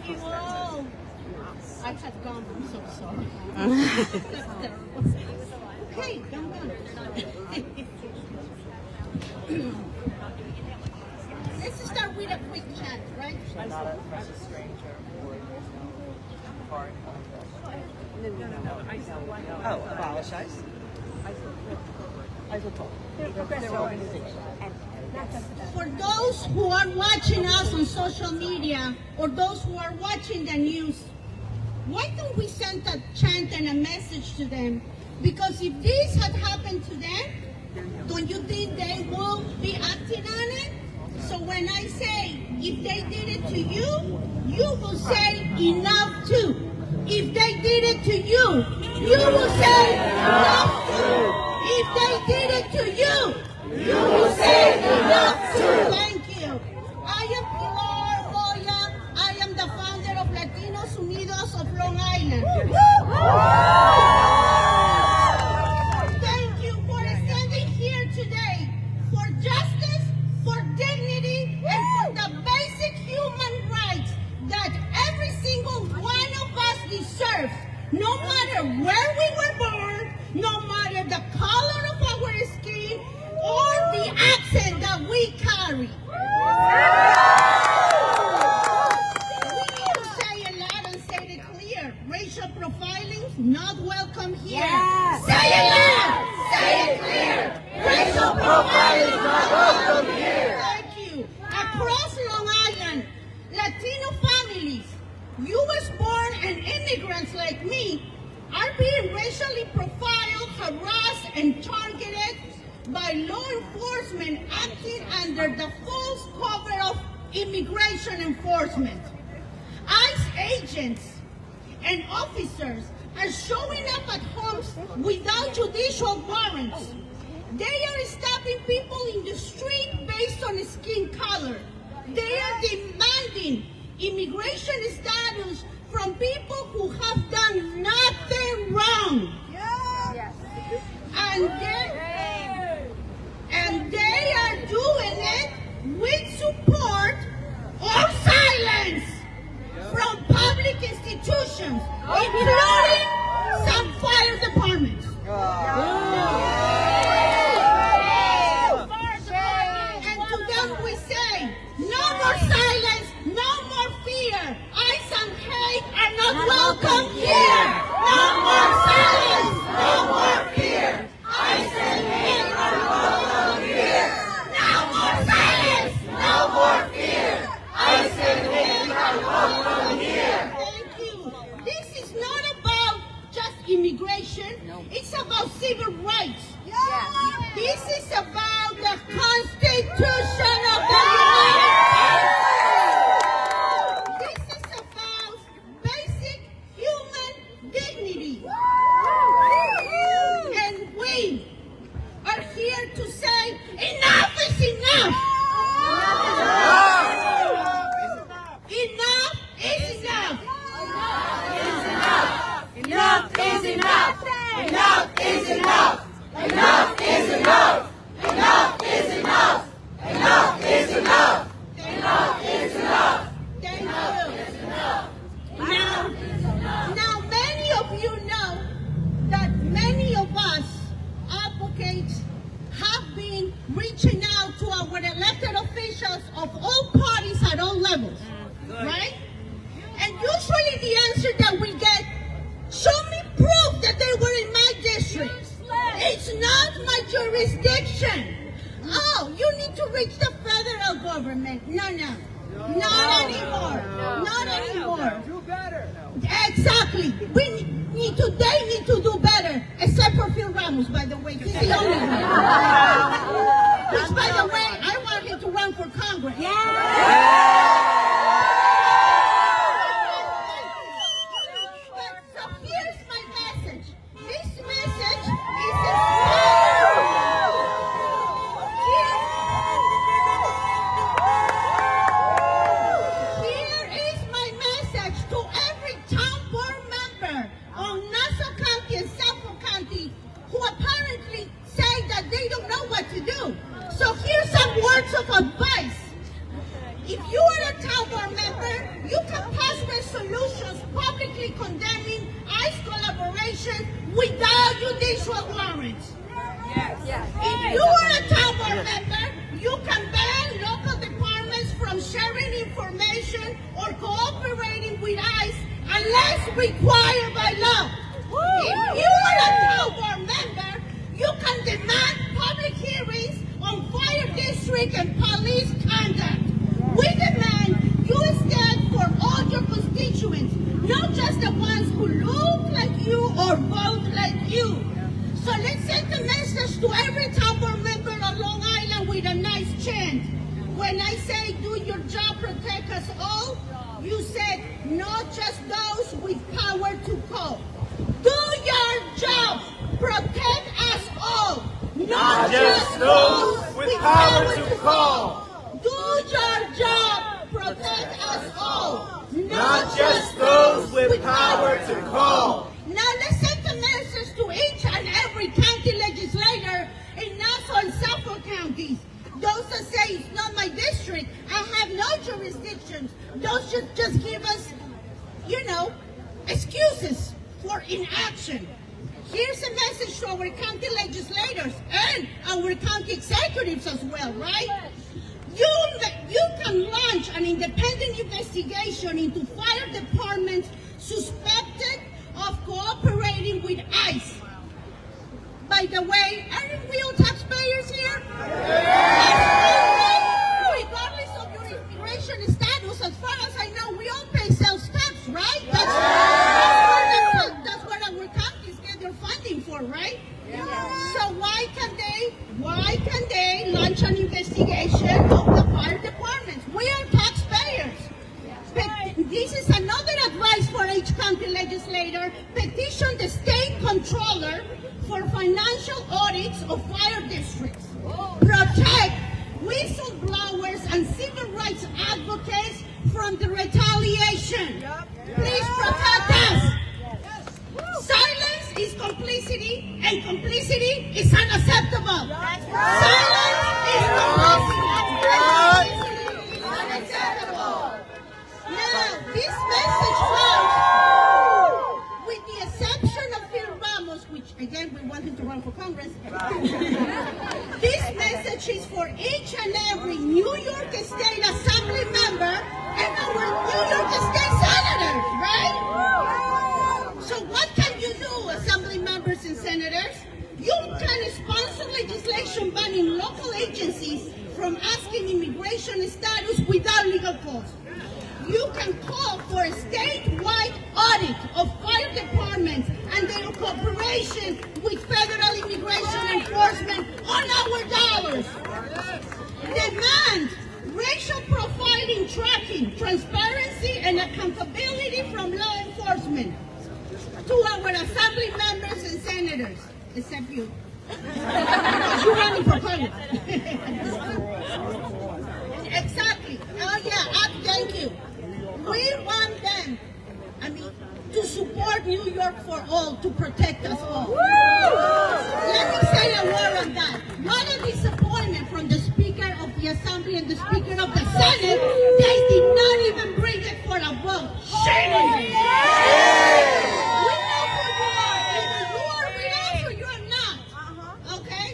you all. I've had gum, I'm so sorry. Okay, gum. Let's start with a quick chat, right? I'm not a stranger or foreign contact. Oh, apologize. Their organization. For those who are watching us on social media or those who are watching the news, why don't we send a chant and a message to them? Because if this had happened to them, don't you think they will be acting on it? So when I say, if they did it to you, you will say enough too. If they did it to you, you will say enough too. If they did it to you, you will say enough too. Thank you. I am Pilar, Moya. I am the founder of Latinos Unidos of Long Island. Thank you for standing here today for justice, for dignity, and for the basic human rights that every single one of us deserves, no matter where we were born, no matter the color of our skin, or the accent that we carry. We need to say it loud and say it clear. Racial profiling, not welcome here. Yes. Say it loud, say it clear. Racial profiling, not welcome here. Thank you. Across Long Island, Latino families, U.S.-born and immigrants like me, are being racially profiled, harassed, and targeted by law enforcement acting under the false cover of immigration enforcement. ICE agents and officers are showing up at homes without judicial warrants. They are stopping people in the street based on skin color. They are demanding immigration status from people who have done nothing wrong. Yes. And they are doing it with support or silence from public institutions, including some fire departments. And to them we say, no more silence, no more fear. ICE and hate are not welcome here. No more silence, no more fear. ICE and hate are not welcome here. No more silence, no more fear. ICE and hate are welcome here. Thank you. This is not about just immigration. It's about civil rights. This is about the Constitution of the United States. This is about basic human dignity. And we are here to say enough is enough. Enough is enough. Enough is enough. Enough is enough. Enough is enough. Enough is enough. Enough is enough. Enough is enough. Thank you. Now many of you know that many of us advocates have been reaching out to our elected officials of all parties at all levels, right? And usually the answer that we get, show me proof that they were in my district. It's not my jurisdiction. Oh, you need to reach the federal government. No. Not anymore. Not anymore. Do better. Exactly. They need to do better. Except for Phil Ramos, by the way. He's the only one. Which, by the way, I want him to run for Congress. So here's my message. This message is Here is my message to every town board member on Nassau County and Suffolk County who apparently say that they don't know what to do. So here's some words of advice. If you are a town board member, you can pass resolutions publicly condemning ICE collaboration without judicial warrants. If you are a town board member, you can ban local departments from sharing information or cooperating with ICE unless required by law. If you are a town board member, you can demand public hearings on fire district and police conduct. We demand you stand for all your constituents, not just the ones who look like you or vote like you. So let's send a message to every town board member on Long Island with a nice chant. When I say do your job, protect us all, you said not just those with power to call. Do your job, protect us all, not just those with power to call. Do your job, protect us all, not just those with power to call. Now let's send a message to each and every county legislator in Nassau and Suffolk counties. Those that say it's not my district, I have no jurisdiction. Those should just give us, excuses for inaction. Here's a message to our county legislators and our county executives as well, right? You can launch an independent investigation into fire departments suspected of cooperating with ICE. By the way, aren't we all taxpayers here? Regardless of your immigration status, as far as I know, we all pay sales tax, right? That's what our counties get their funding for, right? So why can they launch an investigation of the fire departments? We are taxpayers. This is another advice for each county legislator. Petition the state controller for financial audits of fire districts. Protect whistleblowers and civil rights advocates from the retaliation. Please protect us. Silence is complicity, and complicity is unacceptable. Silence is complicity. It's unacceptable. Now, this message goes, with the exception of Phil Ramos, which again we want him to run for Congress. This message is for each and every New York State Assembly member and our New York State senators, right? So what can you do, Assembly members and senators? You can sponsor legislation banning local agencies from asking immigration status without legal cause. You can call for a statewide audit of fire departments and their cooperation with federal immigration enforcement on our dollars. Demand racial profiling tracking, transparency, and accountability from law enforcement. To our Assembly members and senators, except you. Because you're running for Congress. Exactly. Oh yeah, thank you. We want them, to support New York for all, to protect us all. Let me say a word on that. What a disappointment from the Speaker of the Assembly and the Speaker of the Senate. They did not even bring it for a vote. Shame on you. We know who you are. Either you are with us or you are not. Okay?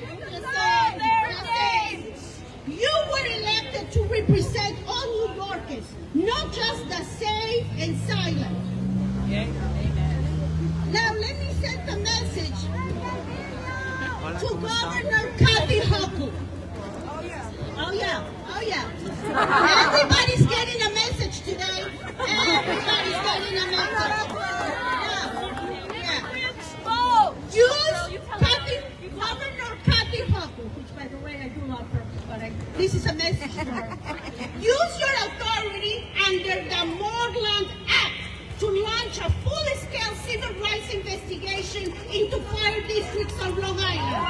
You were elected to represent all New Yorkers, not just the safe and silent. Now let me send a message to Governor Kathy Hochul. Oh yeah. Everybody's getting a message today. Everybody's getting a message. Use Governor Kathy Hochul, which by the way I do love her, but this is a message to her. Use your authority under the Morland Act to launch a full-scale civil rights investigation into fire districts on Long Island.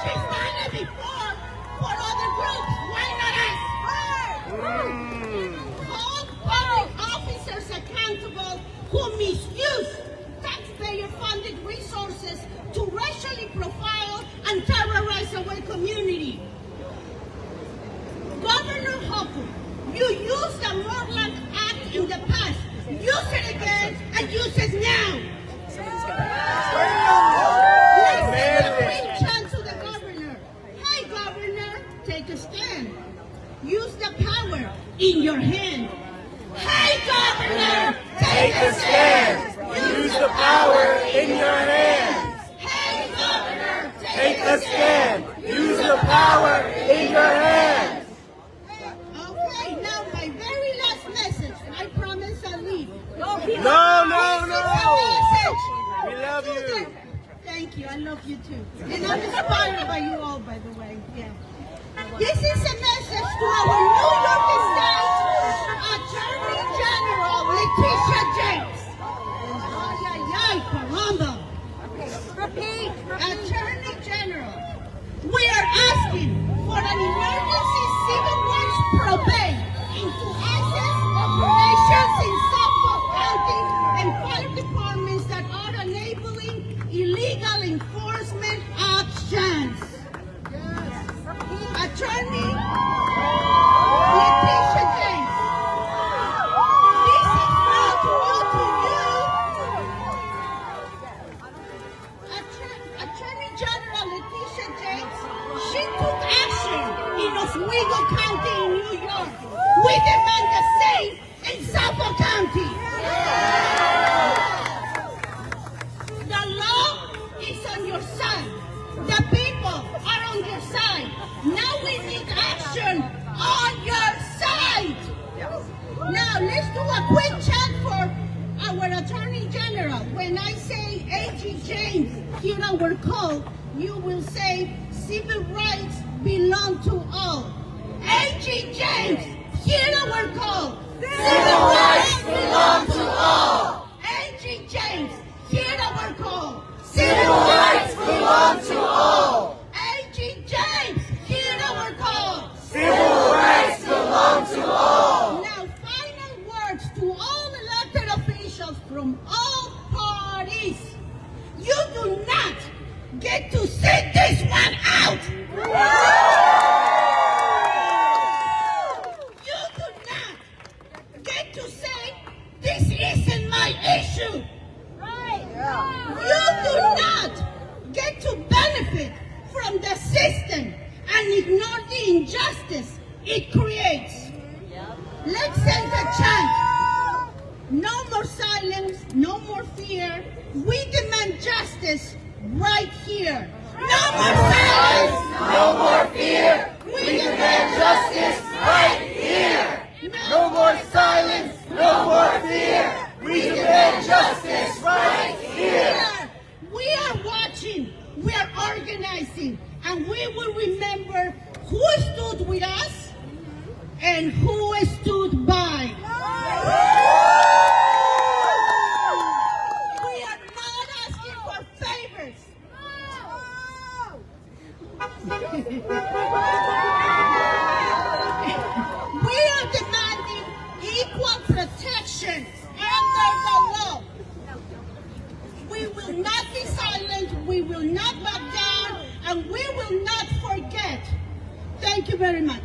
She's done it before for other groups. Why not us? Hold public officers accountable who misuse taxpayer-funded resources to racially profile and terrorize our community. used the Morland Act in the past. Use it again and use it now. Let's send a quick chant to the governor. Hey, governor, take a stand. Use the power in your hand. Hey, governor, take a stand. Use the power in your hands. Hey, governor, Take a stand. Use the power in your hands. Okay, now my very last message. I promise I'll leave. No. This is a message. We love to you. the- Thank you. I love you too. And I'm inspired by you all, by the way. Yeah. This is a message to our New York State Attorney General, Letitia James. Ay, ay, ay, caramba. Repeat. Attorney General, we are asking for an emergency civil rights probate into access operations in Suffolk County and fire departments that are enabling illegal enforcement actions. Attorney Letitia James, this is not new to you. Attorney General Letitia James, she took action in Oswego County in New York. We demand the same in Suffolk County. The law is on your side. The people are on your side. Now we need action on your side. Now let's do a quick chat for our Attorney General. When I say A.G. James, hear our call, you will say civil rights belong to all. A.G. James, hear our call. Civil rights belong to all. A.G. James, hear our call. Civil rights belong to all. A.G. James, hear our call. Civil rights belong to all. Now, final words to all elected officials from all parties. You do not get to sit this one out. You do not get to say, this isn't my issue. You do not get to benefit from the system and ignore the injustice it creates. Let's send a chant. No more silence, no more fear. We demand justice right here. No more silence, No more fear. we Demand justice right here. No more silence. No more fear. We demand justice right here. We are watching, we are organizing, and we will remember who stood with us and who stood by. We are not asking for favors. We are demanding equal protection under the law. We will not be silent, we will not back down, and we will not forget. Thank you very much.